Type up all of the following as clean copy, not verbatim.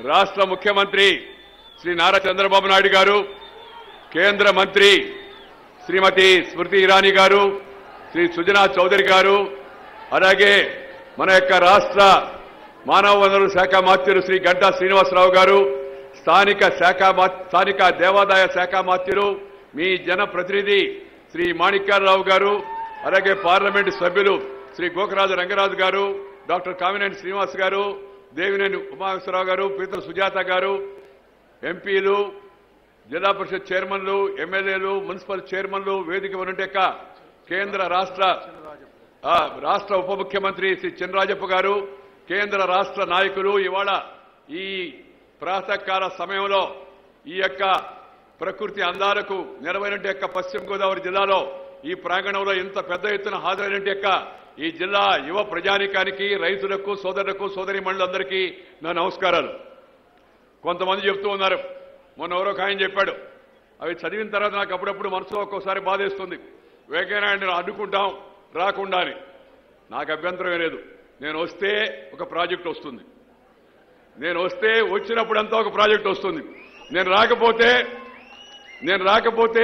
రాష్ట్ర ముఖ్యమంత్రి శ్రీ నారా చంద్రబాబు నాయుడు గారు, కేంద్ర మంత్రి శ్రీమతి స్మృతి ఇరానీ గారు, శ్రీ సుజనా చౌదరి గారు, అలాగే మన యొక్క రాష్ట్ర మానవ వనరుల శాఖ మాత్యులు శ్రీ గంటా శ్రీనివాసరావు గారు, స్థానిక దేవాదాయ శాఖ మాత్యులు మీ జనప్రతినిధి శ్రీ మాణిక్యాలరావు గారు, అలాగే పార్లమెంటు సభ్యులు శ్రీ గోకరాజు రంగరాజు గారు, డాక్టర్ కామినేని శ్రీనివాస్ గారు, దేవినేని ఉమామేశ్వరరావు గారు, పీతల సుజాత గారు, ఎంపీలు, జిల్లా పరిషత్ చైర్మన్లు, ఎమ్మెల్యేలు, మున్సిపల్ చైర్మన్లు, వేదిక ఉన్నట్టెక్క కేంద్ర రాష్ట్ర ఉప ముఖ్యమంత్రి శ్రీ చినరాజప్ప గారు, కేంద్ర రాష్ట్ర నాయకులు, ఇవాళ ఈ ప్రాతకాల సమయంలో ఈ యొక్క ప్రకృతి అందాలకు నెరవైనట్టు యొక్క పశ్చిమ గోదావరి జిల్లాలో ఈ ప్రాంగణంలో ఇంత పెద్ద ఎత్తున హాజరైనట్టు యొక్క ఈ జిల్లా యువ ప్రజానీకానికి, రైతులకు, సోదరులకు, సోదరీమణులందరికీ నా నమస్కారాలు. కొంతమంది చెప్తూ ఉన్నారు, మొన్న ఎవరో ఆయన చెప్పాడు, అవి చదివిన తర్వాత నాకు అప్పుడప్పుడు మనసులో ఒక్కోసారి బాధేస్తుంది, వెంకయ్యనాయుడిని అడ్డుకుంటాం రాకుండా అని. నాకు అభ్యంతరమే లేదు. నేను వస్తే ఒక ప్రాజెక్ట్ వస్తుంది, నేను వస్తే వచ్చినప్పుడంతా ఒక ప్రాజెక్ట్ వస్తుంది. నేను రాకపోతే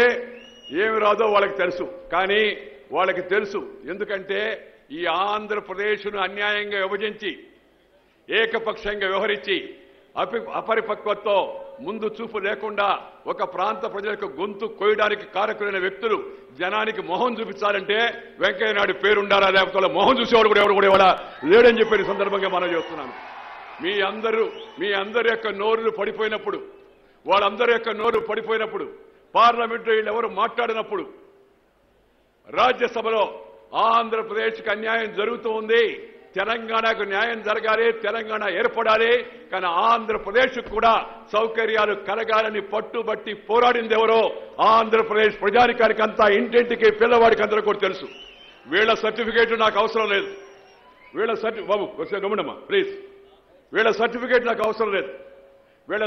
ఏమి రాదో వాళ్ళకి తెలుసు. కానీ వాళ్ళకి తెలుసు, ఎందుకంటే ఈ ఆంధ్రప్రదేశ్ను అన్యాయంగా విభజించి ఏకపక్షంగా వ్యవహరించి అపరిపక్వతో ముందు చూపు లేకుండా ఒక ప్రాంత ప్రజలకు గొంతు కోయడానికి కారకులైన వ్యక్తులు జనానికి మొహం చూపించాలంటే వెంకయ్యనాయుడు పేరుండాలా, లేకపోతే మొహం చూసేవాడు కూడా ఎవరు కూడా లేడని చెప్పిన సందర్భంగా మనం చేస్తున్నాను. మీ అందరి యొక్క నోరులు పడిపోయినప్పుడు, వాళ్ళందరి యొక్క నోరు పడిపోయినప్పుడు, పార్లమెంట్లో వీళ్ళు ఎవరు మాట్లాడినప్పుడు, రాజ్యసభలో ఆంధ్రప్రదేశ్కి అన్యాయం జరుగుతూ ఉంది, తెలంగాణకు న్యాయం జరగాలి, తెలంగాణ ఏర్పడాలి, కానీ ఆంధ్రప్రదేశ్ కూడా సౌకర్యాలు కలగాలని పట్టుబట్టి పోరాడింది ఎవరో ఆంధ్రప్రదేశ్ ప్రజానికానికి అంతా, ఇంటింటికి పిల్లవాడికి అందరూ కూడా తెలుసు. వీళ్ళ సర్టిఫికేట్ నాకు అవసరం లేదు. బాబు వచ్చే గమనమ్మా ప్లీజ్. వీళ్ళ సర్టిఫికేట్ నాకు అవసరం లేదు. వీళ్ళ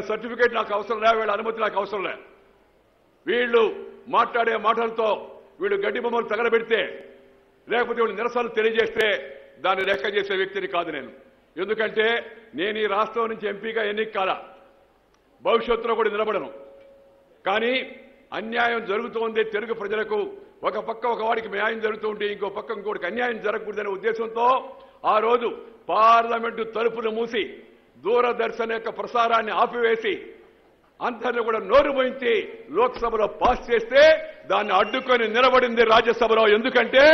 అనుమతి నాకు అవసరం లేదు. వీళ్ళు మాట్లాడే మాటలతో వీళ్ళు గడ్డి బొమ్మలు తగలబెడితే, లేకపోతే వీళ్ళు నిరసనలు తెలియజేస్తే దాన్ని లెక్క చేసే వ్యక్తిని కాదు నేను. ఎందుకంటే నేను ఈ రాష్ట్రం నుంచి ఎంపీగా ఎన్నిక కాల, భవిష్యత్తులో కూడా నిలబడను. కానీ అన్యాయం జరుగుతోంది తెలుగు ప్రజలకు. ఒక పక్క ఒక వాడికి న్యాయం జరుగుతుంటే ఇంకో పక్క ఇంకోటికి అన్యాయం జరగకూడదనే ఉద్దేశంతో ఆ రోజు పార్లమెంటు తలుపులు మూసి దూరదర్శన్ యొక్క ప్రసారాన్ని ఆపివేసి అందరినీ కూడా నోరు మోయించి లోక్సభలో పాస్ చేస్తే దాన్ని అడ్డుకొని నిలబడింది రాజ్యసభలో. ఎందుకంటే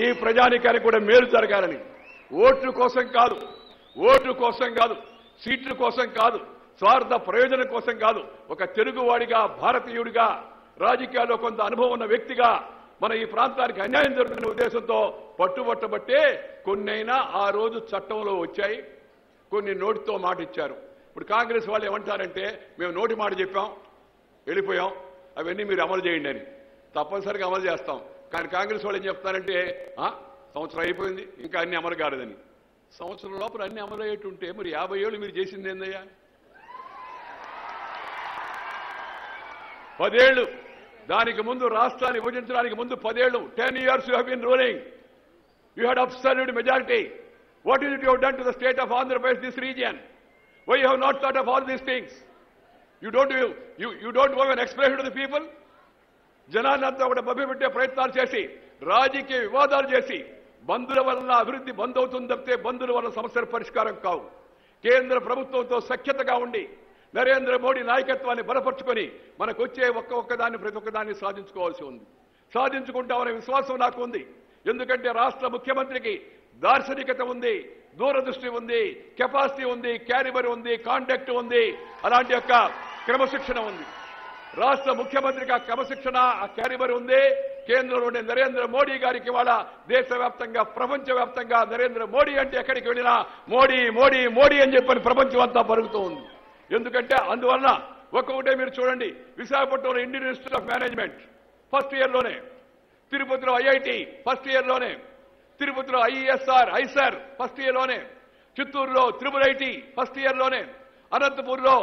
ఈ ప్రజానికానికి కూడా మేలు జరగాలని, ఓట్ల కోసం కాదు, సీట్ల కోసం కాదు, స్వార్థ ప్రయోజనం కోసం కాదు, ఒక తెలుగువాడిగా, భారతీయుడిగా, రాజకీయాల్లో కొంత అనుభవం ఉన్న వ్యక్తిగా మన ఈ ప్రాంతానికి అన్యాయం జరుగుతున్న ఉద్దేశంతో పట్టుబట్టబట్టే కొన్నైనా ఆ రోజు చట్టంలో వచ్చాయి, కొన్ని నోటితో మాట ఇచ్చారు. ఇప్పుడు కాంగ్రెస్ వాళ్ళు ఏమంటారంటే, మేము నోటి మాట చెప్పాం వెళ్ళిపోయాం, అవన్నీ మీరు అమలు చేయండి అని. తప్పనిసరిగా అమలు చేస్తాం. కానీ కాంగ్రెస్ వాళ్ళు ఏం చెప్తారంటే, సంవత్సరం అయిపోయింది ఇంకా అన్ని అమలు కాలేదని. సంవత్సరం లోపల అన్ని అమలు అయ్యేటుంటే మరి 50 ఏళ్ళు మీరు చేసింది ఏందయ్యా? 10 ఏళ్ళు దానికి ముందు, రాష్ట్రాన్ని విభజించడానికి ముందు 10 ఏళ్ళు, 10 years you have been ruling. You had absolute majority. What is it you have done to the state of Andhra Pradesh, this region? Why you have not thought of all these things? You don't have an explanation to the people? జనాన్నంతా కూడా మభ్యపెట్టే ప్రయత్నాలు చేసి, రాజకీయ వివాదాలు చేసి, బంధుల వల్ల అభివృద్ధి బంద్ అవుతుంది తప్పితే బంధుల వల్ల సమస్యల పరిష్కారం కావు. కేంద్ర ప్రభుత్వంతో సఖ్యతగా ఉండి నరేంద్ర మోడీ నాయకత్వాన్ని బలపరుచుకొని మనకు వచ్చే ఒక్కదాన్ని ప్రతి ఒక్కదాన్ని సాధించుకోవాల్సి ఉంది. సాధించుకుంటామనే విశ్వాసం నాకు ఉంది. ఎందుకంటే రాష్ట్ర ముఖ్యమంత్రికి దార్శనికత ఉంది, దూరదృష్టి ఉంది, కెపాసిటీ ఉంది, క్యాలిబర్ ఉంది, కాంటాక్ట్ ఉంది, అలాంటి యొక్క క్రమశిక్షణ ఉంది. రాష్ట్ర ముఖ్యమంత్రికి ఆ క్రమశిక్షణ, ఆ క్యాలిబర్ ఉంది. కేంద్రంలోని నరేంద్ర మోడీ గారికి వాళ్ళ దేశవ్యాప్తంగా, ప్రపంచవ్యాప్తంగా నరేంద్ర మోడీ అంటే ఎక్కడికి వెళ్ళినా మోడీ మోడీ మోడీ అని చెప్పని ప్రపంచం అంతా పరుగుతూ ఉంది. ఎందుకంటే అందువల్ల ఒక్కొక్కటే మీరు చూడండి, విశాఖపట్నంలో Indian Institute of Management first ఇయర్లోనే, తిరుపతిలో ఐఐటి ఫస్ట్ ఇయర్లోనే, తిరుపతిలో ఐసర్ ఫస్ట్ ఇయర్లోనే, చిత్తూరులో త్రిపుల్ ఐటీ ఫస్ట్ ఇయర్లోనే, అనంతపూర్లో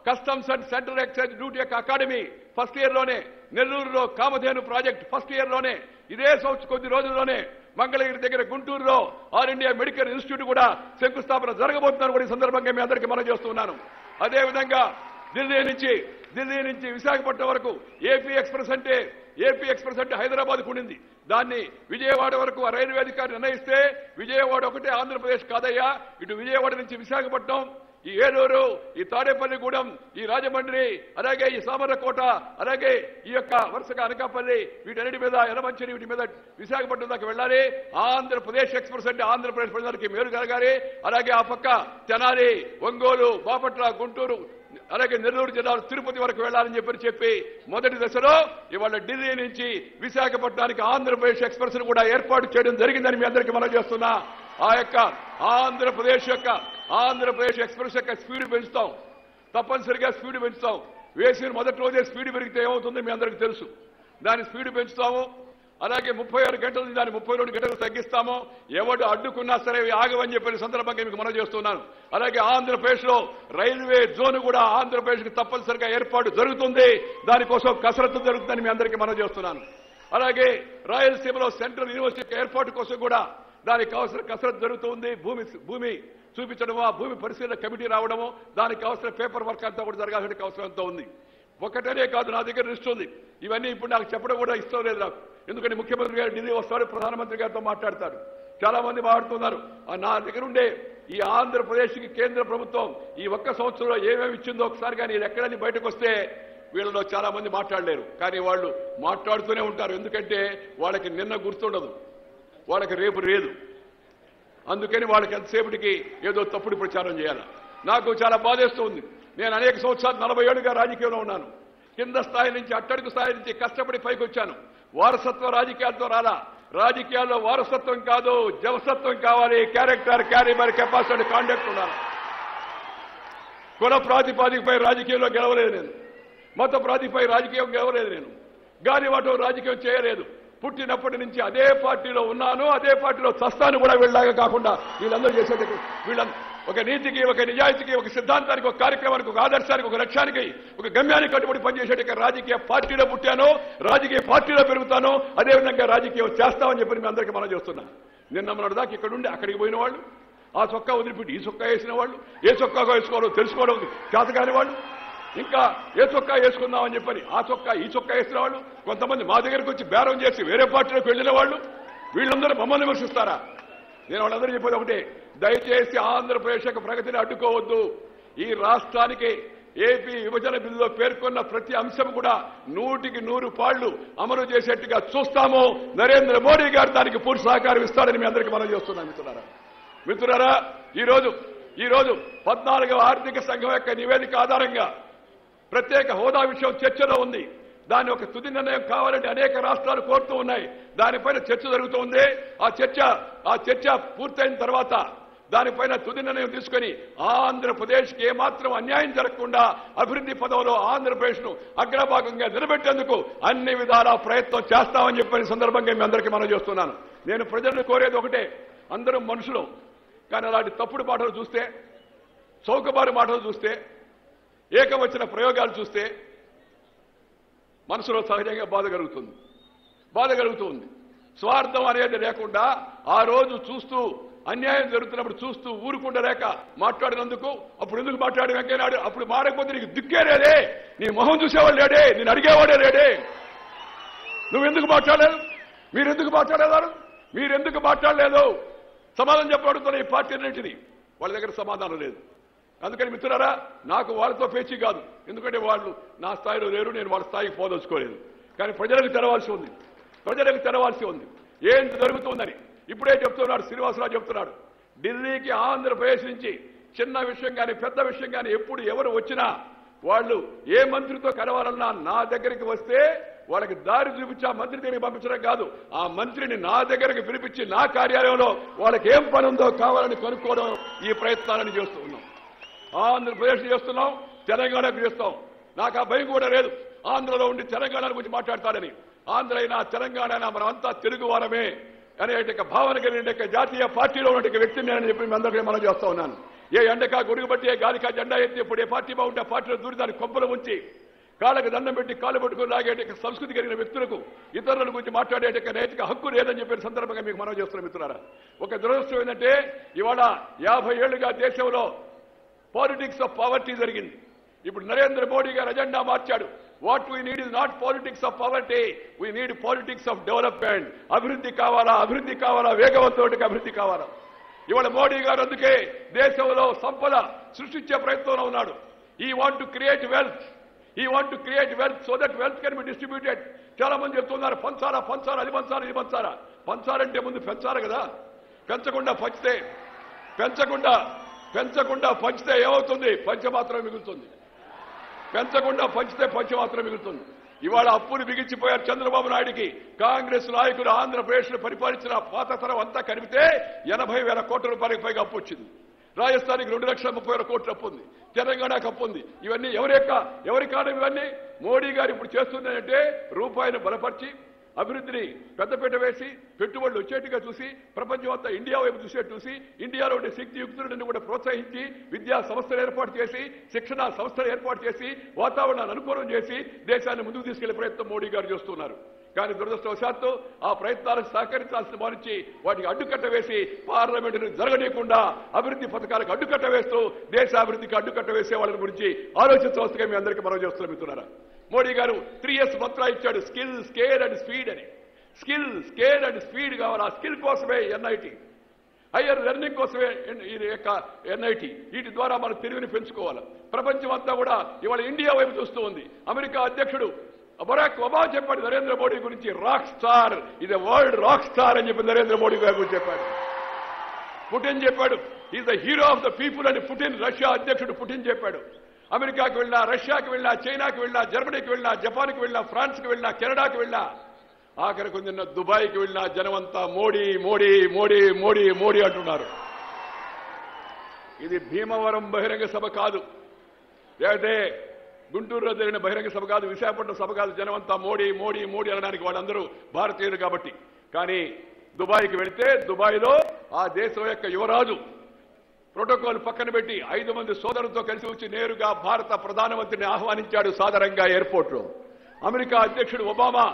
customs and central excise duty యొక్క అకాడమీ ఫస్ట్ ఇయర్లోనే, నెల్లూరులో కామధేను ప్రాజెక్ట్ ఫస్ట్ ఇయర్లోనే, ఇదే కొద్ది రోజుల్లోనే మంగళగిరి దగ్గర గుంటూరులో ఆల్ ఇండియా మెడికల్ ఇన్స్టిట్యూట్ కూడా శంకుస్థాపన జరగబోతున్నారు కూడా ఈ సందర్భంగా మీ అందరికీ మనం చేస్తున్నాను. అదేవిధంగా ఢిల్లీ నుంచి విశాఖపట్నం వరకు ఏపీ ఎక్స్ప్రెస్ అంటే హైదరాబాద్కు ఉండింది. దాన్ని విజయవాడ వరకు ఆ రైల్వే అధికారి నిర్ణయిస్తే విజయవాడ ఒకటే ఆంధ్రప్రదేశ్ కాదయ్యా, ఇటు విజయవాడ నుంచి విశాఖపట్నం, ఈ ఏలూరు, ఈ తాడేపల్లిగూడెం, ఈ రాజమండ్రి, అలాగే ఈ సామర్లకోట, అలాగే ఈ యొక్క వరుసగా అనకాపల్లి, వీటన్నిటి మీద యలమంచిలి, వీటి మీద విశాఖపట్నం దాకా వెళ్ళాలి. ఆంధ్రప్రదేశ్ ఎక్స్ప్రెస్ అంటే ఆంధ్రప్రదేశ్ ప్రజలకి మేలు కలగాలి. అలాగే ఆ పక్క తెనాలి, ఒంగోలు, బాపట్ల, గుంటూరు, అలాగే నెల్లూరు జిల్లాలు, తిరుపతి వరకు వెళ్లాలని చెప్పి మొదటి దశలో ఇవాళ ఢిల్లీ నుంచి విశాఖపట్నానికి ఆంధ్రప్రదేశ్ ఎక్స్ప్రెస్ కూడా ఏర్పాటు చేయడం జరిగిందని మీ అందరికీ మనం చేస్తున్నా. ఆ యొక్క ఆంధ్రప్రదేశ్ ఎక్స్ప్రెస్ యొక్క స్పీడ్ పెంచుతాం, తప్పనిసరిగా స్పీడ్ పెంచుతాం. వేసిన మొదటి రోజే స్పీడ్ పెరిగితే ఏమవుతుంది మీ అందరికీ తెలుసు. దాని స్పీడ్ పెంచుతాము. అలాగే 36 గంటల నుంచి దాన్ని 32 గంటలు తగ్గిస్తాము. ఎవడు అడ్డుకున్నా సరే ఆగవని చెప్పిన సందర్భంగా మీకు మనం చేస్తున్నాను. అలాగే ఆంధ్రప్రదేశ్ లో రైల్వే జోన్ కూడా ఆంధ్రప్రదేశ్ కి తప్పనిసరిగా ఏర్పాటు జరుగుతుంది. దానికోసం కసరత్తు జరుగుతుందని మీ అందరికీ మనం చేస్తున్నాను. అలాగే రాయలసీమలో సెంట్రల్ యూనివర్సిటీ ఏర్పాటు కోసం కూడా దానికి కావాల్సిన కసరత్తు జరుగుతుంది. భూమి చూపించడము, ఆ భూమి పరిశీలన కమిటీ రావడము, దానికి కావాల్సిన పేపర్ వర్క్ అంతా కూడా జరగాల్సిన అవసరం అంతా ఉంది. ఒకటనే కాదు, నా దగ్గర లిస్ట్ ఉంది. ఇవన్నీ ఇప్పుడు నాకు చెప్పడం కూడా ఇష్టం లేదు నాకు. ఎందుకంటే ముఖ్యమంత్రి గారు ఢిల్లీ వస్తారు, ప్రధానమంత్రి గారితో మాట్లాడతారు. చాలా మంది మాట్లాడుతున్నారు. నా దగ్గర ఉండే ఈ ఆంధ్రప్రదేశ్కి కేంద్ర ప్రభుత్వం ఈ ఒక్క సంవత్సరంలో ఏమేమి ఇచ్చిందో ఒకసారి కానీ ఎక్కడని బయటకు వస్తే వీళ్ళలో చాలా మంది మాట్లాడలేరు. కానీ వాళ్ళు మాట్లాడుతూనే ఉంటారు. ఎందుకంటే వాళ్ళకి నిన్న గుర్తుండదు, వాళ్ళకి రేపు లేదు. అందుకని వాళ్ళకి ఎంతసేపటికి ఏదో తప్పుడు ప్రచారం చేయాలి. నాకు చాలా బాధేస్తుంది. నేను అనేక సంవత్సరాలు 40 ఏళ్లుగా రాజకీయంలో ఉన్నాను. కింద స్థాయి నుంచి, అట్టడుగు స్థాయి నుంచి కష్టపడి పైకి వచ్చాను. వారసత్వ రాజకీయాలతో రాలా. రాజకీయాల్లో వారసత్వం కాదు, జవసత్వం కావాలి. క్యారెక్టర్, క్యాలిబర్, కెపాసిటీ, కాండక్ట్ ఉండాలి. కుల ప్రాతిపాదికపై రాజకీయంలో గెలవలేదు నేను. మత ప్రాతిపై రాజకీయం గెలవలేదు నేను. గాలివాటం రాజకీయం చేయలేదు. పుట్టినప్పటి నుంచి అదే పార్టీలో ఉన్నాను, అదే పార్టీలో చస్తాను కూడా. వీళ్ళలాగా కాకుండా వీళ్ళందరూ చేసేది ఒక నీతికి, ఒక నిజాయితీకి, ఒక సిద్ధాంతానికి, ఒక కార్యక్రమానికి, ఒక ఆదర్శానికి, ఒక లక్ష్యానికి, ఒక గమ్యానికి కట్టుబడి పనిచేసేట రాజకీయ పార్టీలో పుట్టాను, రాజకీయ పార్టీలో పెరుగుతాను. అదేవిధంగా రాజకీయం చేస్తామని చెప్పి మీ అందరికీ మనం చేస్తున్నాం. నిన్న మొన్నటి దాకా ఇక్కడ ఉండి అక్కడికి పోయిన వాళ్ళు, ఆ చొక్కా వదిలిపెట్టి ఈ చొక్కా వేసిన వాళ్ళు, ఏ చొక్కాగా వేసుకోవాలో తెలుసుకోవడం చేత కాని వాళ్ళు, ఇంకా ఏ చొక్కా వేసుకుందామని చెప్పని ఆ చొక్కా ఈ చొక్కా వేసిన వాళ్ళు, కొంతమంది మా దగ్గరకు వచ్చి బేరం చేసి వేరే పార్టీలోకి వెళ్లిన వాళ్ళు, వీళ్ళందరూ మమ్మల్ని విమర్శిస్తారా? నేను వాళ్ళందరూ చెప్పేది ఒకటే, దయచేసి ఆంధ్రప్రదేశ్ యొక్క ప్రగతిని అడ్డుకోవద్దు. ఈ రాష్ట్రానికి ఏపీ విభజన బిల్లులో పేర్కొన్న ప్రతి అంశం కూడా 100కి 100 పాళ్లు అమలు చేసేట్టుగా చూస్తాము. నరేంద్ర మోడీ గారు దానికి పూర్తి సహకారం ఇస్తారని మీ అందరికీ మనం చేస్తున్నాం. మిత్రులారా, ఈ రోజు 14వ ఆర్థిక సంఘం యొక్క నివేదిక ఆధారంగా ప్రత్యేక హోదా విషయం చర్చలో ఉంది. దాని ఒక తుది నిర్ణయం కావాలంటే అనేక రాష్ట్రాలు కోరుతూ ఉన్నాయి. దానిపైన చర్చ జరుగుతుంది. ఆ చర్చ పూర్తయిన తర్వాత దానిపైన తుది నిర్ణయం తీసుకుని ఆంధ్రప్రదేశ్కి ఏమాత్రం అన్యాయం జరగకుండా అభివృద్ధి పదంలో ఆంధ్రప్రదేశ్ ను అగ్రభాగంగా నిలబెట్టేందుకు అన్ని విధాల ప్రయత్నం చేస్తామని చెప్పిన సందర్భంగా మీ అందరికీ మనం చేస్తున్నాను. నేను ప్రజలను కోరేది ఒకటే, అందరూ మనుషులు. కానీ అలాంటి తప్పుడు మాటలు చూస్తే, చౌకబారు మాటలు చూస్తే, ఏకవచన ప్రయోగాలు చూస్తే మనసులో సహజంగా బాధ కలుగుతుంది. స్వార్థం అనేది లేకుండా ఆ రోజు చూస్తూ అన్యాయం జరుగుతున్నప్పుడు చూస్తూ ఊరుకుండలేక మాట్లాడినందుకు అప్పుడు ఎందుకు మాట్లాడి వెంకయ్యనాయుడు అప్పుడు మారకపోతే నీకు దిక్కే లేదే, నీ మొహం చూసేవాడు లేడే, నేను అడిగేవాడే లేడే, నువ్వెందుకు మాట్లాడలేదు, మీరెందుకు మాట్లాడలేదు సమాధానం చెప్పబడుతున్న ఈ పార్టీ అన్నింటినీ వాళ్ళ దగ్గర సమాధానం లేదు. అందుకని మిత్రులారా, నాకు వాళ్ళతో పేచీ కాదు. ఎందుకంటే వాళ్ళు నా స్థాయిలో లేరు, నేను వాళ్ళ స్థాయికి పోదలుచుకోలేదు. కానీ ప్రజలకు తెరవాల్సి ఉంది ఏం జరుగుతుందని. ఇప్పుడే చెప్తున్నాడు శ్రీనివాసరావు, చెప్తున్నాడు ఢిల్లీకి ఆంధ్రప్రదేశ్ నుంచి చిన్న విషయం కానీ పెద్ద విషయం కానీ ఎప్పుడు ఎవరు వచ్చినా వాళ్ళు ఏ మంత్రితో కలవాలన్నా నా దగ్గరికి వస్తే వాళ్ళకి దారి చూపించి ఆ మంత్రి దగ్గరికి పంపించడం కాదు, ఆ మంత్రిని నా దగ్గరికి పిలిపించి నా కార్యాలయంలో వాళ్ళకి ఏం పని ఉందో కావాలని కనుక్కోవడం ఈ ప్రయత్నాలను చేస్తూ ఉన్నాం. ఆంధ్రప్రదేశ్ చేస్తున్నాం, తెలంగాణకు చేస్తాం. నాకు ఆ భయం కూడా లేదు ఆంధ్రలో ఉండి తెలంగాణ గురించి మాట్లాడతాడని. ఆంధ్ర అయినా తెలంగాణ అయినా మనమంతా తెలుగు వారమే అనేక భావన కలిగిన జాతీయ పార్టీలో ఉన్న వ్యక్తిని నేను చెప్పి అందరికీ మనం చేస్తా ఉన్నాను. ఏ ఎండకా గొడుగు బట్టి, ఏ గాలికా జెండా ఎత్తి ఇప్పుడు ఏ పార్టీ బాగుంటే ఆ పార్టీలో దూరి దాన్ని కొబ్బలు ఉంచి కాళ్ళకు దండం పెట్టి కాళ్ళు పట్టుకుని లాగేట సంస్కృతి కలిగిన వ్యక్తులకు ఇతరుల గురించి మాట్లాడేట నైతిక హక్కు లేదని చెప్పిన సందర్భంగా మీకు మనం చేస్తున్నాం. మిత్రులారా, ఒక దురదృష్టం ఏంటంటే ఇవాళ 50 ఏళ్లుగా దేశంలో పాలిటిక్స్ ఆఫ్ పావర్టీ జరిగింది. ఇప్పుడు నరేంద్ర మోడీ గారు అజెండా మార్చాడు. What we need is not politics of poverty, we need politics of development. అభివృద్ధి కావాలా, అభివృద్ధి కావాలా, వేగవంతోటికి అభివృద్ధి కావాలా. ఇవాళ మోడీ గారు అందుకే దేశంలో సంపద సృష్టించే ప్రయత్నంలో ఉన్నాడు. ఈ వాంట్ టు క్రియేట్ వెల్త్, ఈ want to create wealth so that wealth can be distributed. చాలా మంది చెప్తున్నారు పంచాలా పంచాలా, అది పంచాలా ఇది పంచాలా. పంచాలంటే ముందు పెంచాలి కదా. పెంచకుండా పంచితే ఏమవుతుంది? పంచ మాత్రం మిగులుతుంది. పెంచకుండా పంచితే పంచ మాత్రం మిగులుతుంది. ఇవాళ అప్పులు బిగించిపోయారు చంద్రబాబు నాయుడికి. కాంగ్రెస్ నాయకులు ఆంధ్రప్రదేశ్ ను పరిపాలించిన పాత తరం అంతా కలిపితే 80,000 కోట్ల రూపాయలకు పైగా అప్పు వచ్చింది. రాజస్థాన్కి 2,30,000 కోట్ల అప్పు ఉంది. తెలంగాణకు అప్పు ఉంది. ఇవన్నీ ఎవరి కారణం? ఇవన్నీ మోడీ గారు ఇప్పుడు చేస్తుందంటే రూపాయిని బలపరిచి అభివృద్ధిని పెద్దపీట వేసి పెట్టుబడులు వచ్చేట్టుగా చూసి ప్రపంచం అంతా ఇండియా వైపు చూసేట్టు చూసి ఇండియాలో ఉండే శక్తియుక్తులను కూడా ప్రోత్సహించి విద్యా సంస్థలు ఏర్పాటు చేసి శిక్షణ సంస్థలు ఏర్పాటు చేసి వాతావరణాన్ని అనుకూలం చేసి దేశాన్ని ముందుకు తీసుకెళ్లే ప్రయత్నం మోడీ గారు చేస్తున్నారు. కానీ దురదృష్టవశాత్తు ఆ ప్రయత్నాలకు సహకరించాల్సిన వారించి వాటికి అడ్డుకట్ట వేసి పార్లమెంటును జరగనీయకుండా అభివృద్ధి పథకాలకు అడ్డుకట్ట వేస్తూ దేశాభివృద్ధికి అడ్డుకట్ట వేసే వాళ్ళ గురించి ఆలోచించవలసిగా మీ అందరికీ మనం చేస్తున్నాం మిత్రులారా. మోడీ గారు 3 years మంత్రా ఇచ్చాడు, స్కిల్, స్కేల్ అండ్ స్పీడ్ అని. స్కిల్, స్కేల్ అండ్ స్పీడ్ కావాలి. ఆ స్కిల్ కోసమే ఎన్ఐటి, హైయర్ లెర్నింగ్ కోసమే ఎన్ఐటి. వీటి ద్వారా మన తెలివిని పెంచుకోవాలి. ప్రపంచం అంతా కూడా ఇవాళ ఇండియా వైపు చూస్తూ ఉంది. అమెరికా అధ్యక్షుడు బరాక్ ఒబామా చెప్పాడు నరేంద్ర మోడీ గురించి, రాక్ స్టార్, ఇది వరల్డ్ రాక్ స్టార్ అని చెప్పి నరేంద్ర మోడీ గారి గురించి చెప్పాడు. పుటిన్ చెప్పాడు is the hero of the people అని. పుటిన్, రష్యా అధ్యక్షుడు పుటిన్ చెప్పాడు. అమెరికాకి వెళ్ళినా, రష్యాకి వెళ్ళినా, చైనాకి వెళ్ళినా, జర్మనీకి వెళ్ళినా, జపాన్కి వెళ్ళినా, ఫ్రాన్స్కి వెళ్ళినా, కెనడాకి వెళ్ళినా, ఆఖరికి నిన్న దుబాయ్కి వెళ్ళినా జనమంతా మోడీ మోడీ మోడీ మోడీ మోడీ అంటున్నారు. ఇది భీమవరం బహిరంగ సభ కాదు, లేకపోతే గుంటూరులో జరిగిన బహిరంగ సభ కాదు, విశాఖపట్నం సభ కాదు. జనమంతా మోడీ మోడీ మోడీ అనడానికి వాళ్ళందరూ భారతీయులు కాబట్టి. కానీ దుబాయ్కి వెళితే దుబాయ్లో ఆ దేశం యొక్క యువరాజు ప్రోటోకాల్ పక్కన పెట్టి 5 మంది సోదరులతో కలిసి వచ్చి నేరుగా భారత ప్రధానమంత్రిని ఆహ్వానించాడు సాదరంగా ఎయిర్పోర్ట్ లో. అమెరికా అధ్యక్షుడు ఒబామా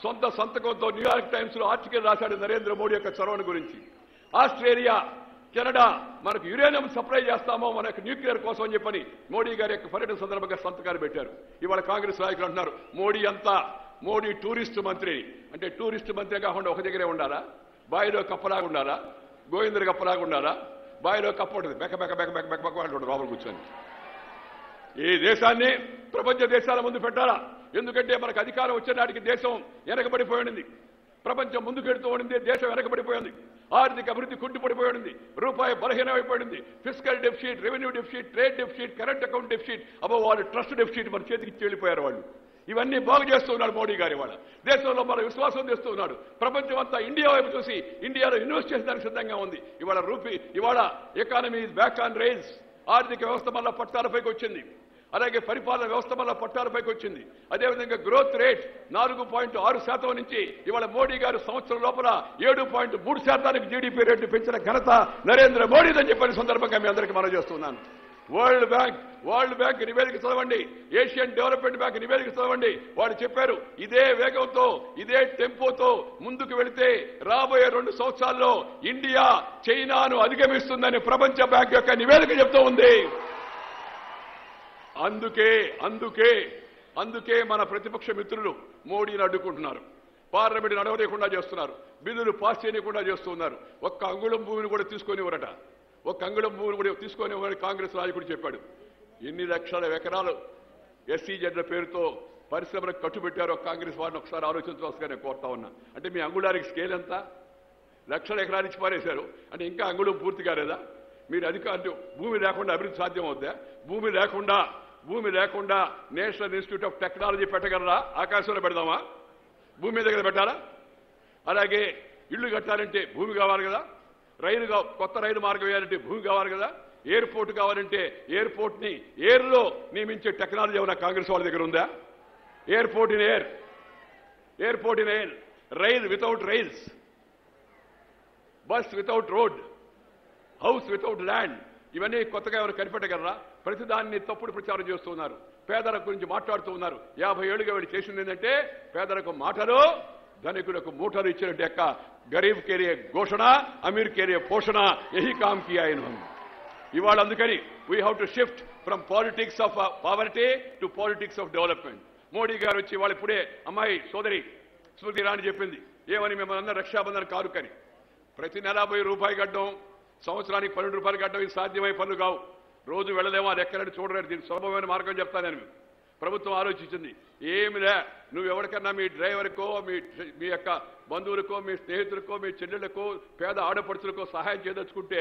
సొంత సంతకంతో న్యూయార్క్ టైమ్స్ లో ఆర్టికల్ రాశాడు నరేంద్ర మోడీ యొక్క చొరవను గురించి. ఆస్ట్రేలియా, కెనడా మనకు యురేనియం సప్లై చేస్తామో మనకు న్యూక్లియర్ కోసం అని చెప్పని మోడీ గారి యొక్క పర్యటన సందర్భంగా సంతకాలు పెట్టారు. ఇవాళ కాంగ్రెస్ నాయకులు అంటున్నారు మోడీ టూరిస్ట్ మంత్రి. అంటే టూరిస్ట్ మంత్రి కాకుండా ఒక దగ్గరే ఉండాలా? బాయిలో కప్పలాగా ఉండాలా? గోవిందర్ కప్పలాగా ఉండాలా? బాయిలో కప్పఉంటుంది బెక్క బెక్క బెక్క బెక్క బెక్క బెక్క అంటాడు లోపల కూర్చొని. ఈ దేశాన్ని ప్రపంచ దేశాల ముందు పెట్టాలా? ఎందుకంటే మనకు అధికారం వచ్చే నాటికి దేశం వెనకబడిపోయింది, ప్రపంచం ముందుకెడుతూ ఉండింది, దేశం వెనకబడిపోయింది, ఆర్థిక అభివృద్ధి కుంటుపడిపోయింది, రూపాయి బలహీనమైపోయింది, fiscal deficit, revenue deficit, trade deficit, current account deficit, వాళ్ళు ట్రస్ట్ డెఫిసిట్ మన చేతికి ఇచ్చి వెళ్ళిపోయారు వాళ్ళు. ఇవన్నీ బాగు చేస్తున్నాడు మోడీ గారి. వాళ్ళ దేశంలో మన విశ్వాసం తెస్తున్నాడు. ప్రపంచం అంతా ఇండియా వైపు చూసి ఇండియాలో ఇన్వెస్ట్ చేసేదానికి సిద్ధంగా ఉంది. ఇవాళ economy is back on rise. ఆర్థిక వ్యవస్థ మళ్ళా పట్టాలపైకి వచ్చింది. అలాగే పరిపాలన వ్యవస్థ మళ్ళా పట్టాలపైకి వచ్చింది. అదేవిధంగా గ్రోత్ రేట్ 4.6% నుంచి ఇవాళ మోడీ గారు సంవత్సరం లోపల 7.3% జీడీపీ రేటు పెంచిన ఘనత నరేంద్ర మోడీదని చెప్పిన సందర్భంగా మీ అందరికీ మనం చేస్తున్నాను. వరల్డ్ బ్యాంక్ నివేదిక చదవండి, ఏషియన్ డెవలప్మెంట్ బ్యాంక్ నివేదిక చదవండి. వాడు చెప్పారు ఇదే వేగంతో, ఇదే టెంపోతో ముందుకు వెళితే రాబోయే 2 సంవత్సరాల్లో ఇండియా చైనాను అధిగమిస్తుందని ప్రపంచ బ్యాంక్ యొక్క నివేదిక చెప్తూ ఉంది. అందుకే మన ప్రతిపక్ష మిత్రులు మోడీని అడ్డుకుంటున్నారు, పార్లమెంట్ నడవలేకుండా చేస్తున్నారు, బిల్లులు పాస్ చేయకుండా చేస్తున్నారు. ఒక్క అంగుళం భూమిని కూడా తీసుకొనివ్వరట. ఒక అంగుళం భూమిని కూడా తీసుకొని కాంగ్రెస్ నాయకుడు చెప్పాడు. ఎన్ని లక్షల ఎకరాలు ఎస్సీజెడ్ల పేరుతో పరిశ్రమలకు కట్టుబెట్టారో కాంగ్రెస్ వారిని ఒకసారి ఆలోచించవలసిగా నేను కోరుతా ఉన్నా. అంటే మీ అంగుళానికి స్కేల్ ఎంత? లక్షల ఎకరాలు ఇచ్చి పారేశారు అంటే ఇంకా అంగుళం పూర్తి కాలేదా? మీరు అధికారులు భూమి లేకుండా అభివృద్ధి సాధ్యం అవుద్దా? భూమి లేకుండా నేషనల్ ఇన్స్టిట్యూట్ ఆఫ్ టెక్నాలజీ పెట్టగలరా? ఆకాశంలో పెడదామా? భూమి మీద పెట్టాలా? అలాగే ఇళ్లు కట్టాలంటే భూమి కావాలి కదా, కొత్త రైలు మార్గం వేయాలంటే భూమి కావాలి కదా, ఎయిర్పోర్ట్ కావాలంటే ఎయిర్పోర్ట్ ని ఎయిర్ లో నియమించే టెక్నాలజీ ఏమైనా కాంగ్రెస్ వాళ్ళ దగ్గర ఉందా? Airport in air, rail without rails, bus without road, house without land, ఇవన్నీ కొత్తగా ఎవరు కనిపెట్టగలరా? ప్రతిదాన్ని తప్పుడు ప్రచారం చేస్తున్నారు. పేదల గురించి మాట్లాడుతూ ఉన్నారు. 50 ఏళ్లుగా వీళ్ళు చేసింది ఏంటంటే పేదలకు మాటలు, ధనికులకు మూటలు ఇచ్చినట్టు యొక్క గరీబ్ కే లియే ఘోషణ, అమీర్ కే లియే పోషణ, యహీ కామ్ కియా ఇన్హోనే. ఇవాళ అందుకని we have to shift from politics of poverty to politics of development. Modi గారు వచ్చి వాళ్ళు ఇప్పుడే అమ్మాయి సోదరి స్మృతి ఇరానీ చెప్పింది ఏమని, మిమ్మల్ని అందరూ రక్షాబంధన్ కారుకని. ప్రతి నెల ₹1000 కట్టడం, సంవత్సరానికి ₹12 కట్టడం ఇది సాధ్యమయ్యే పనులు కావు. రోజు వెళ్ళలేమో, అది ఎక్కడని చూడలేదు. దీనికి సులభమైన మార్గం చెప్తాను నేను. ప్రభుత్వం ఆలోచించింది, ఏమిలే నువ్వు ఎవరికన్నా మీ డ్రైవర్కో మీ యొక్క బంధువులకో మీ స్నేహితులకో మీ చెల్లెళ్లకో పేద ఆడపడుచులకో సహాయం చేయదలుచుకుంటే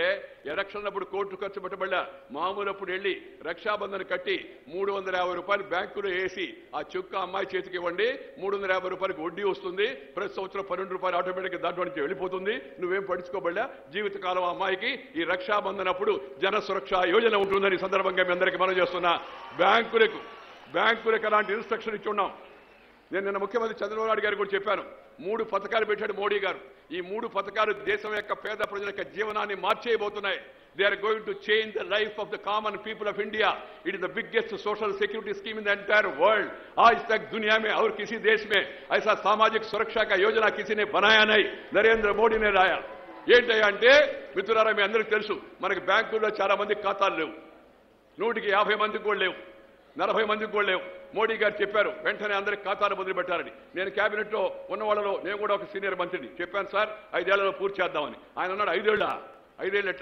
ఎలక్షన్ అప్పుడు కోర్టు ఖర్చు పెట్టబడ్డా మామూలప్పుడు వెళ్ళి రక్షాబంధన్ కట్టి ₹350 బ్యాంకులో వేసి ఆ చెక్కు అమ్మాయి చేతికి ఇవ్వండి, ₹350 వడ్డీ వస్తుంది, ప్రతి సంవత్సరం ₹12 ఆటోమేటిక్గా దాంట్లో నుంచి వెళ్ళిపోతుంది, నువ్వేం పడుచుకోబడ్డా జీవితకాలం అమ్మాయికి ఈ రక్షాబంధన్ అప్పుడు జన సురక్ష యోజన ఉంటుందని సందర్భంగా మీ అందరికీ మనం చేస్తున్నా. బ్యాంకులకు అలాంటి ఇన్స్ట్రక్షన్ ఇచ్చి ఉన్నాం. నేను నిన్న ముఖ్యమంత్రి చంద్రబాబు నాయుడు గారు కూడా చెప్పాను, 3 పథకాలు పెట్టాడు మోడీ గారు. ఈ 3 పథకాలు దేశం యొక్క పేద ప్రజల యొక్క జీవనాన్ని మార్చేయబోతున్నాయి. They are going to change the life of the common people of India. It is the biggest social security scheme in the entire world. आज तक दुनिया में और किसी देश में ऐसा सामाजिक सुरक्षा का योजना किसी ने बनाया नहीं, नरेंद्र मोदी ने लाया. ఏంటయ్యా అంటే మిత్రులారా, మీ అందరికీ తెలుసు మనకి బ్యాంకుల్లో చాలా మందికి ఖాతాలు లేవు, 150 మందికి కూడా లేవు, 40 మందికి కూడా లేవు. మోడీ గారు చెప్పారు వెంటనే అందరికి ఖాతాలు మొదలు పెట్టారని. నేను కేబినెట్ లో ఉన్న వాళ్ళలో నేను కూడా ఒక సీనియర్ మంత్రిని చెప్పాను, సార్ 5 ఏళ్లలో పూర్తి చేద్దామని. ఆయన అన్నాడు 5 ఏళ్ళ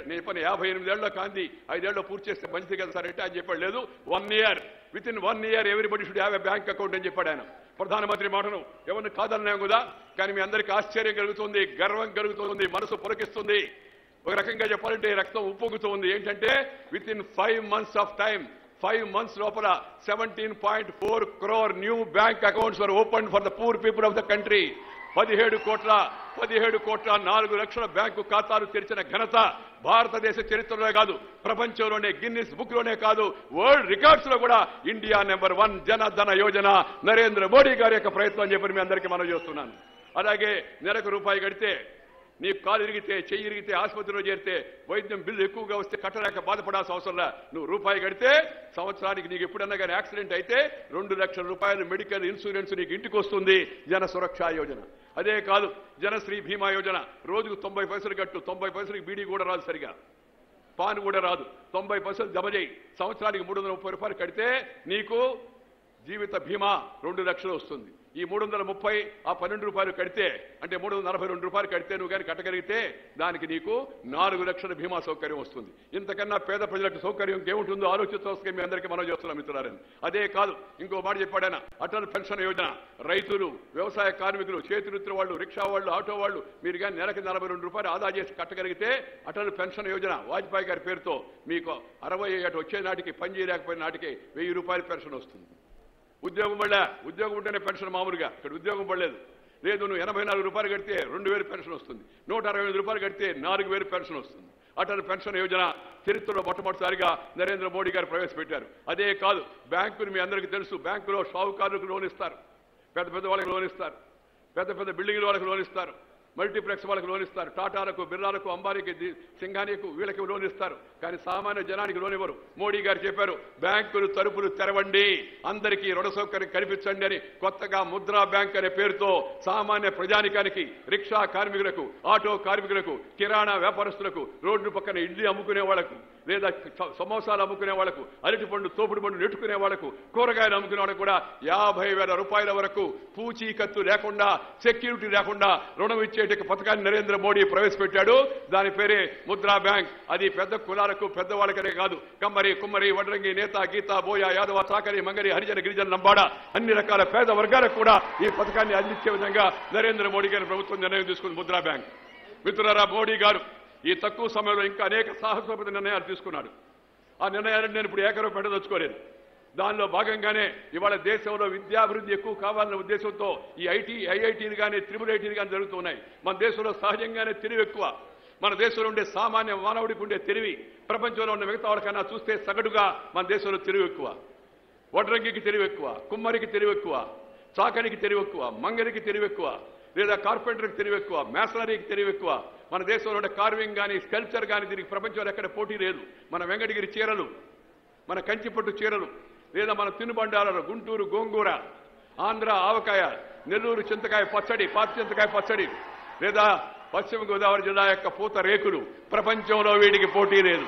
నేను చెప్పాను 58 ఏళ్ళలో కాంతి 5 ఏళ్ళలో పూర్తి చేస్తే మంచిది కదా సార్ అంటే ఆయన చెప్పాడు లేదు, 1 year, with in 1 year everybody should have a bank account అని చెప్పాడు ఆయన. ప్రధానమంత్రి మాటను ఎవరిని కాదన్నాం కదా, కానీ మీ అందరికీ ఆశ్చర్యం కలుగుతుంది, గర్వం కలుగుతుంది, మనసు పులకిస్తుంది. ఒక రకంగా చెప్పాలంటే రక్తం ఉప్పొంగుతుంది. ఏంటంటే with in 5 months of time, 5 months లోపల 17.4 crore new bank accounts were open for the poor people of the country. 17 కోట్ల 4 లక్షల బ్యాంకు ఖాతాలు తెరిచిన ఘనత భారతదేశ చరిత్రలో కాదు, ప్రపంచంలోనే గిన్నిస్ బుక్ లోనే కాదు, వరల్డ్ రికార్డ్స్ లో కూడా ఇండియా నెంబర్ 1 జనధన యోజన నరేంద్ర మోడీ గారి యొక్క ప్రయత్నం అని చెప్పి మీ అందరికీ మనం చేస్తున్నాను. అలాగే నెలకు ₹1 కడితే, నీ కాలు ఇరిగితే చెయ్యి ఇరిగితే ఆసుపత్రిలో చేరితే వైద్యం బిల్లు ఎక్కువగా వస్తే కట్టలేక బాధపడాల్సిన అవసరంలా, నువ్వు ₹1 కడితే సంవత్సరానికి నీకు ఎప్పుడన్నా కానీ యాక్సిడెంట్ అయితే ₹2 లక్షల మెడికల్ ఇన్సూరెన్స్ నీకు ఇంటికి వస్తుంది, జన సురక్ష యోజన. అదే కాదు జనశ్రీ బీమా యోజన, రోజుకు 90 పైసలు కట్టు, 90 పైసలకి బీడీ కూడా రాదు, సరిగా పాన్ కూడా రాదు, 90 పైసలు జమ చేయి, సంవత్సరానికి ₹330 కడితే నీకు జీవిత బీమా 2 లక్షలు వస్తుంది. ఈ 330 ఆ ₹12 కడితే అంటే ₹342 కడితే నువ్వు కానీ కట్టగలిగితే దానికి నీకు 4 లక్షల బీమా సౌకర్యం వస్తుంది. ఇంతకన్నా పేద ప్రజలకు సౌకర్యం ఇంకేముంటుందో ఆలోచించవలసిన మీ అందరికీ మనం చేస్తున్నాం మిత్రులారని. అదే కాదు ఇంకో మాట చెప్పాడైనా, అటల్ పెన్షన్ యోజన, రైతులు, వ్యవసాయ కార్మికులు, చేతివృత్తుల వాళ్ళు, రిక్షా వాళ్ళు, ఆటో వాళ్ళు మీరు కానీ నెలకి ₹42 ఆదా చేసి కట్టగలిగితే అటల్ పెన్షన్ యోజన వాజ్పేయి గారి పేరుతో మీకు 60 ఏట వచ్చే నాటికి పని చేయలేకపోయిన నాటికి ₹1000 పెన్షన్ వస్తుంది. ఉద్యోగం ఉద్యోగం ఉంటేనే పెన్షన్ మామూలుగా, ఇక్కడ ఉద్యోగం పడలేదు, లేదు నువ్వు ₹84 కడితే 2000 పెన్షన్ వస్తుంది, ₹165 కడితే 4000 పెన్షన్ వస్తుంది. అటల్ పెన్షన్ యోజన చరిత్రలో మొట్టమొదటిసారిగా నరేంద్ర మోడీ గారు ప్రవేశపెట్టారు. అదే కాదు బ్యాంకులు మీ అందరికీ తెలుసు, బ్యాంకులో షావుకారులకు లోన్ ఇస్తారు, పెద్ద వాళ్ళకి లోన్ ఇస్తారు, పెద్ద బిల్డింగ్ల వాళ్ళకి లోన్ ఇస్తారు, మల్టీప్లెక్స్ వాళ్ళకి లోన్ ఇస్తారు, టాటాలకు, బిర్లాలకు, అంబానీకి, సింఘానీకు వీళ్ళకి లోన్ ఇస్తారు, కానీ సామాన్య జనానికి లోన్ ఇవ్వరు. మోడీ గారు చెప్పారు బ్యాంకులు తలుపులు తెరవండి, అందరికీ రుణ సౌకర్యం కల్పించండి అని కొత్తగా ముద్రా బ్యాంక్ అనే పేరుతో సామాన్య ప్రజానికానికి, రిక్షా కార్మికులకు, ఆటో కార్మికులకు, కిరాణా వ్యాపారస్తులకు, రోడ్డు పక్కన ఇడ్లీ అమ్ముకునే వాళ్లకు, లేదా సమోసాలు అమ్ముకునే వాళ్లకు, అరటి పండు తోపుడు పండు నెట్టుకునే వాళ్లకు, కూరగాయలు అమ్ముకునే వాళ్ళకు కూడా ₹50,000 వరకు పూచీకత్తు లేకుండా, సెక్యూరిటీ లేకుండా రుణం ఇచ్చేట పథకాన్ని నరేంద్ర మోడీ ప్రవేశపెట్టాడు. దాని పేరే ముద్రా బ్యాంక్. అది పెద్ద కులాలకు, పెద్దవాళ్ళకనే కాదు, కమ్మరి, కుమ్మరి, వడ్రంగి, నేత, గీత, బోయ, యాదవ, చాకరి, మంగరి, హరిజన, గిరిజన, లంబాడ అన్ని రకాల పేద వర్గాలకు కూడా ఈ పథకాన్ని అందించే విధంగా నరేంద్ర మోడీ గారి ప్రభుత్వం నిర్ణయం తీసుకుంది ముద్రా బ్యాంక్. మిత్రులారా, మోడీ గారు ఈ తక్కువ సమయంలో ఇంకా అనేక సాహసోపేత నిర్ణయాలు తీసుకున్నాడు. ఆ నిర్ణయాలను నేను ఇప్పుడు ఏకరవ పెట్టదలుచుకోలేదు. దానిలో భాగంగానే ఇవాళ దేశంలో విద్యాభివృద్ధి ఎక్కువ కావాలన్న ఉద్దేశంతో ఈ ఐఐటీలు కానీ, IIITలు కానీ జరుగుతున్నాయి. మన దేశంలో సహజంగానే తెలివి ఎక్కువ. మన దేశంలో ఉండే సామాన్య మానవుడికి ఉండే తెలివి ప్రపంచంలో ఉన్న మిగతా వాళ్ళకన్నా చూస్తే సగటుగా మన దేశంలో తెలివి ఎక్కువ. వడ్రంగికి తెలివి ఎక్కువ, కుమ్మరికి తెలివి ఎక్కువ, చాకరికి తెలివి ఎక్కువ, మంగరికి తెలివి ఎక్కువ, లేదా కార్పెంటర్కి తెలివి ఎక్కువ, మేసనరీకి తెలివి ఎక్కువ. మన దేశంలో ఉండే కార్వింగ్ కానీ, స్కల్ప్చర్ కానీ దీనికి ప్రపంచంలో ఎక్కడ పోటీ లేదు. మన వెంకటగిరి చీరలు, మన కంచిపట్టు చీరలు, లేదా మన తినుబండారాలు, గుంటూరు గోంగూర, ఆంధ్ర ఆవకాయ, నెల్లూరు చింతకాయ పచ్చడి, పాత చింతకాయ పచ్చడి, లేదా పశ్చిమ గోదావరి జిల్లా యొక్క పూత రేకులు, ప్రపంచంలో వీటికి పోటీ లేదు.